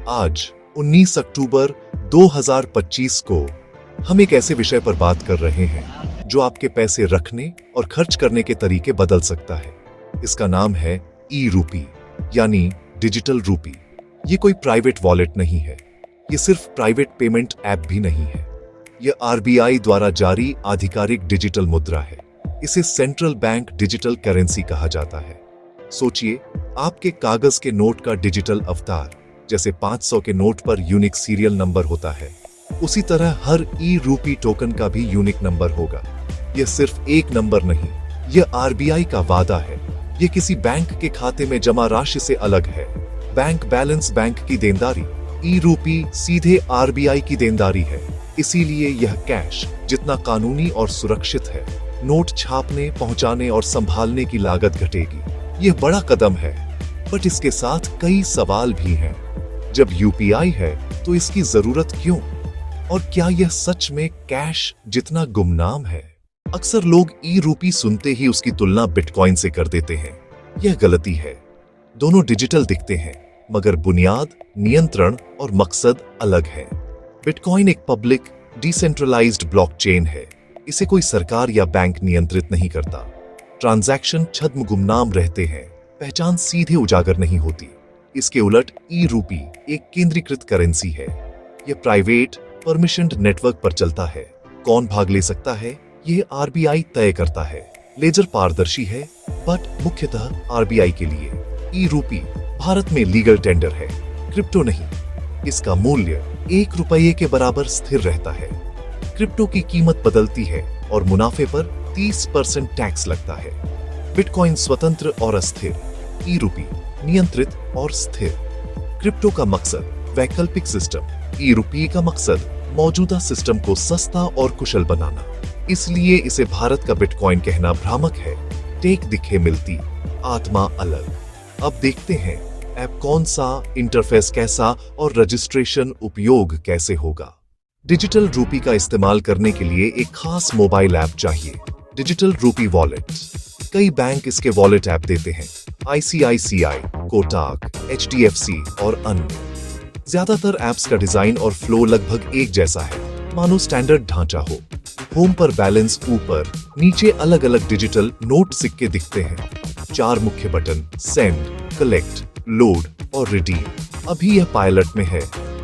आज 19 अक्टूबर 2025 को हम एक ऐसे विषय पर बात कर रहे हैं जो आपके पैसे रखने और खर्च करने के तरीके बदल सकता है। इसका नाम है ई रूपी यानी डिजिटल रूपी। ये कोई प्राइवेट वॉलेट नहीं है, ये सिर्फ प्राइवेट पेमेंट ऐप भी नहीं है। यह आरबीआई द्वारा जारी आधिकारिक डिजिटल मुद्रा है। इसे सेंट्रल बैंक डिजिटल करेंसी कहा जाता है। सोचिए, आपके कागज के नोट का डिजिटल अवतार, जैसे 500 के नोट पर यूनिक सीरियल नंबर होता है, उसी तरह हर ई रूपी टोकन का भी यूनिक नंबर होगा। यह सिर्फ एक नंबर नहीं, यह आरबीआई का वादा है। यह किसी बैंक के खाते में जमा राशि से अलग है। बैंक बैलेंस बैंक की देनदारी, ई रूपी सीधे आरबीआई की देनदारी है। इसीलिए यह कैश जितना कानूनी और सुरक्षित है, नोट छापने, पहुंचाने और संभालने की लागत घटेगी। यह बड़ा कदम है, बट इसके साथ कई सवाल भी हैं। जब यूपीआई है तो इसकी जरूरत क्यों? और क्या यह सच में कैश जितना गुमनाम है? अक्सर लोग ई रूपी सुनते ही उसकी तुलना बिटकॉइन से कर देते हैं। यह गलती है। दोनों डिजिटल दिखते हैं, मगर बुनियाद, नियंत्रण और मकसद अलग है। बिटकॉइन एक पब्लिक डिसेंट्रलाइज्ड ब्लॉकचेन है। इसे कोई सरकार या बैंक नियंत्रित नहीं करता। ट्रांजैक्शन छद्म गुमनाम रहते हैं, पहचान सीधे उजागर नहीं होती। इसके उलट ई रूपी एक केंद्रीकृत करेंसी है। यह प्राइवेट परमिशन्ड नेटवर्क पर चलता है। कौन भाग ले सकता है, यह आरबीआई तय करता है। लेजर पारदर्शी है, बट मुख्यतः आरबीआई के लिए। ई रूपी भारत में लीगल टेंडर है, क्रिप्टो नहीं। इसका मूल्य ₹1 के बराबर स्थिर रहता है। क्रिप्टो की कीमत बदलती है और मुनाफे पर 30% टैक्स लगता है। बिटकॉइन स्वतंत्र और अस्थिर, ई रूपी नियंत्रित और स्थिर। क्रिप्टो का मकसद वैकल्पिक सिस्टम, ई रूपी का मकसद मौजूदा सिस्टम को सस्ता और कुशल बनाना। इसलिए इसे भारत का बिटकॉइन कहना भ्रामक है। टेक दिखे मिलती, आत्मा अलग। अब देखते हैं ऐप कौन सा, इंटरफेस कैसा और रजिस्ट्रेशन उपयोग कैसे होगा। डिजिटल रूपी का इस्तेमाल करने के लिए एक खास मोबाइल ऐप चाहिए, डिजिटल रूपी वॉलेट। कई बैंक इसके वॉलेट ऐप देते हैं, आईसीआईसीआई, कोटक, एचडीएफसी और अन्य। ज्यादातर ऐप्स का डिजाइन और फ्लो लगभग एक जैसा है, मानो स्टैंडर्ड ढांचा हो। होम पर बैलेंस ऊपर, नीचे अलग अलग डिजिटल नोट सिक्के दिखते हैं। 4 मुख्य बटन, सेंड, कलेक्ट, लोड और रिडीम। अभी यह पायलट में है।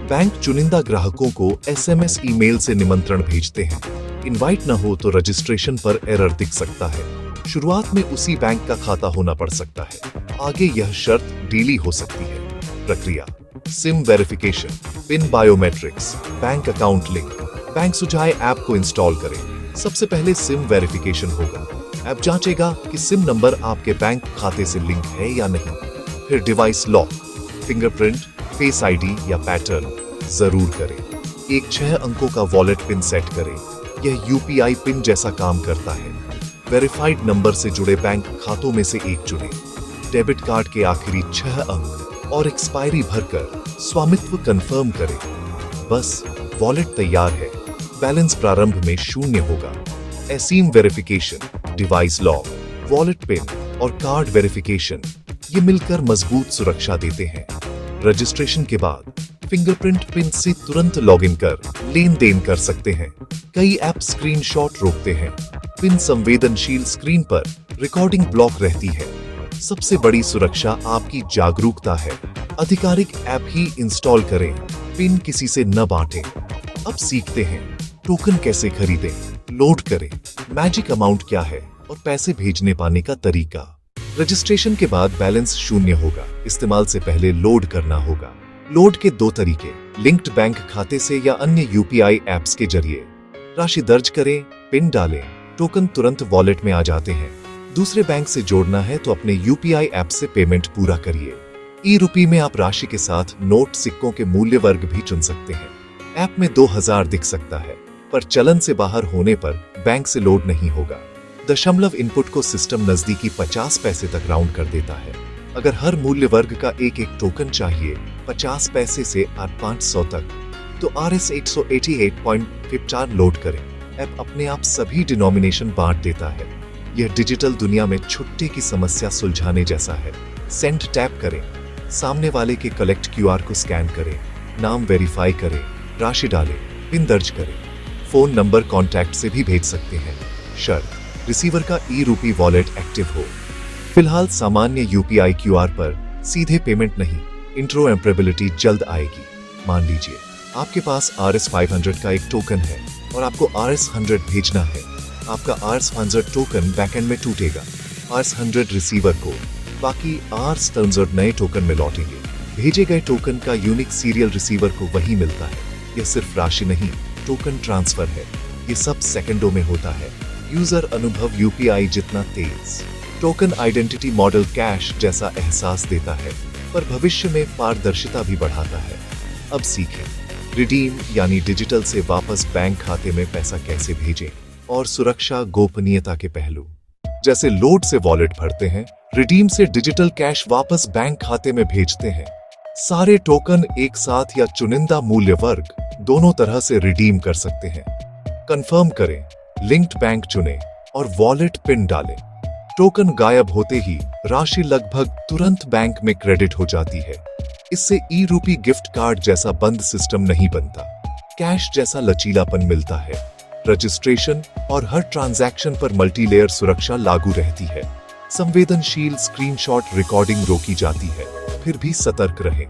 बैंक चुनिंदा ग्राहकों को एसएमएस ईमेल से निमंत्रण भेजते हैं। इनवाइट न हो तो रजिस्ट्रेशन पर एरर दिख सकता है। शुरुआत में उसी बैंक का खाता होना पड़ सकता है। आगे यह शर्त डीली हो सकती है। प्रक्रिया: SIM verification, pin biometrics, bank account link. Bank सुझाए ऐप को इंस्टॉल करें। सबसे पहले सिम वेरिफिकेशन होगा। ऐप जांचेगा कि सिम नंबर आपके बैंक खाते से लिंक है या नहीं। फिर device lock, fingerprint, face ID या पैटर्न जरूर करें। एक 6 अंकों का वॉलेट पिन सेट करें। यह यूपीआई पिन जैसा काम करता है। वेरिफाइड नंबर से जुड़े बैंक खातों में से एक चुनें। डेबिट कार्ड के आखिरी 6 अंक और एक्सपायरी भरकर स्वामित्व कंफर्म करें। बस, वॉलेट तैयार है। बैलेंस प्रारंभ में 0 होगा। ESIM verification, device lock, wallet PIN और कार्ड वेरिफिकेशन, ये मिलकर मजबूत सुरक्षा देते हैं। रजिस्ट्रेशन के बाद फिंगरप्रिंट पिन से तुरंत लॉगिन कर लेन देन कर सकते हैं। कई ऐप स्क्रीनशॉट रोकते हैं। पिन संवेदनशील स्क्रीन पर रिकॉर्डिंग ब्लॉक रहती है। सबसे बड़ी सुरक्षा आपकी जागरूकता है। आधिकारिक ऐप ही इंस्टॉल करें, पिन किसी से न बांटें। अब सीखते हैं टोकन कैसे खरीदें, लोड करें, मैजिक अमाउंट क्या है और पैसे भेजने पाने का तरीका। रजिस्ट्रेशन के बाद बैलेंस 0 होगा। इस्तेमाल से पहले लोड करना होगा। लोड के 2 तरीके, लिंक्ड बैंक खाते से या अन्य यूपीआई ऐप्स के जरिए। राशि दर्ज करें, पिन डालें, टोकन तुरंत वॉलेट में आ जाते हैं। दूसरे बैंक से जोड़ना है तो अपने यूपीआई ऐप से पेमेंट पूरा करिए। ई रूपी में आप राशि के साथ नोट, सिक्कों के मूल्य वर्ग भी चुन सकते हैं। ऐप में 2000 दिख सकता है, पर चलन से बाहर होने पर बैंक से लोड नहीं होगा। दशमलव इनपुट को सिस्टम नजदीकी 50 पैसे तक राउंड कर देता है। अगर हर मूल्य वर्ग का एक एक टोकन चाहिए 50 पैसे से 500 तक, तो RS 888.54 लोड करें। ऐप अपने आप सभी डिनोमिनेशन बांट देता है। यह डिजिटल दुनिया में छुट्टे की समस्या सुलझाने जैसा है। सेंड टैप करें, सामने वाले के कलेक्ट क्यूआर को स्कैन करें, नाम वेरीफाई करें, राशि डालें, पिन दर्ज करें। फोन नंबर कॉन्टैक्ट से भी भेज सकते हैं। शर्त, रिसीवर का ई-रूपी वॉलेट एक्टिव हो। फिलहाल सामान्य यूपीआई क्यूआर पर सीधे पेमेंट नहीं, इंट्रोएम्परेबिलिटी जल्द आएगी। मान लीजिए आपके पास RS500 का एक टोकन है और आपको RS100 भेजना है। आपका RS100 टोकन बैकएंड में टूटेगा। RS100 रिसीवर को बाकी RS100 नए टोकन में लौटेंगे। भेजे गए टोकन का यूनिक सीरियल रिसीवर को वही मिलता है। यह सिर्फ राशि नहीं, टोकन ट्रांसफर है। ये सब सेकंडों में होता है। यूजर अनुभव यूपीआई जितना तेज। टोकन आइडेंटिटी मॉडल कैश जैसा एहसास देता है, पर भविष्य में पारदर्शिता भी बढ़ाता है। अब सीखें रिडीम यानी डिजिटल से वापस बैंक खाते में पैसा कैसे भेजें और सुरक्षा गोपनीयता के पहलू। जैसे लोड से वॉलेट भरते हैं, रिडीम से डिजिटल कैश वापस बैंक खाते में भेजते हैं। सारे टोकन एक साथ या चुनिंदा मूल्य वर्ग दोनों तरह से रिडीम कर सकते हैं। कंफर्म करें, लिंक्ड बैंक चुनें और वॉलेट पिन डालें। टोकन गायब होते ही राशि लगभग तुरंत बैंक में क्रेडिट हो जाती है। इससे ई-रूपी गिफ्ट कार्ड जैसा बंद सिस्टम नहीं बनता, कैश जैसा लचीलापन मिलता है। रजिस्ट्रेशन और हर ट्रांजैक्शन पर मल्टीलेयर सुरक्षा लागू रहती है। संवेदनशील स्क्रीनशॉट रिकॉर्डिंग रोकी जाती है, फिर भी सतर्क रहें।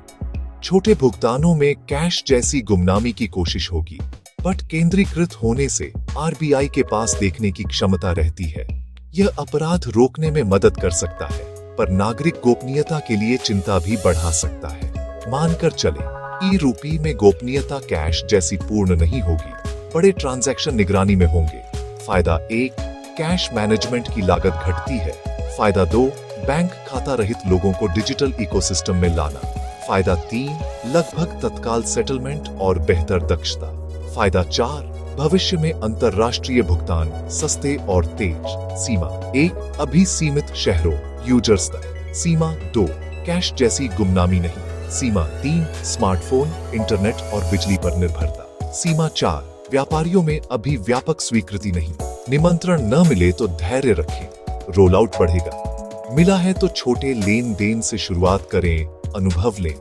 छोटे भुगतानों में कैश जैसी गुमनामी की कोशिश होगी, बट केंद्रीकृत होने से आरबीआई के पास देखने की क्षमता रहती है। यह अपराध रोकने में मदद कर सकता है, पर नागरिक गोपनीयता के लिए चिंता भी बढ़ा सकता है। मानकर चले, ई-रूपी में गोपनीयता कैश जैसी पूर्ण नहीं होगी। बड़े ट्रांजैक्शन निगरानी में होंगे। फायदा 1, कैश मैनेजमेंट की लागत घटती है। फायदा 2, बैंक खाता रहित लोगों को डिजिटल इकोसिस्टम में लाना। फायदा 3, लगभग तत्काल सेटलमेंट और बेहतर दक्षता। फायदा 4, भविष्य में अंतरराष्ट्रीय भुगतान सस्ते और तेज। सीमा 1, अभी सीमित शहरों यूजर्स तक। सीमा 2, कैश जैसी गुमनामी नहीं। सीमा 3, स्मार्टफोन, इंटरनेट और बिजली पर निर्भरता। सीमा 4, व्यापारियों में अभी व्यापक स्वीकृति नहीं। निमंत्रण न मिले तो धैर्य रखें, रोल आउट बढ़ेगा। मिला है तो छोटे लेन देन से शुरुआत करें, अनुभव लें।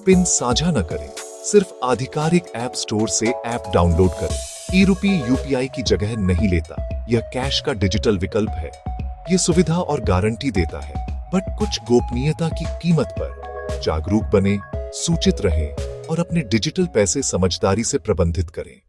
पिन साझा न करें, सिर्फ आधिकारिक ऐप स्टोर से ऐप डाउनलोड करें। ई-रूपी यूपीआई की जगह नहीं लेता, यह कैश का डिजिटल विकल्प है। यह सुविधा और गारंटी देता है, बट कुछ गोपनीयता की कीमत पर। जागरूक बने, सूचित रहें और अपने डिजिटल पैसे समझदारी से प्रबंधित करें।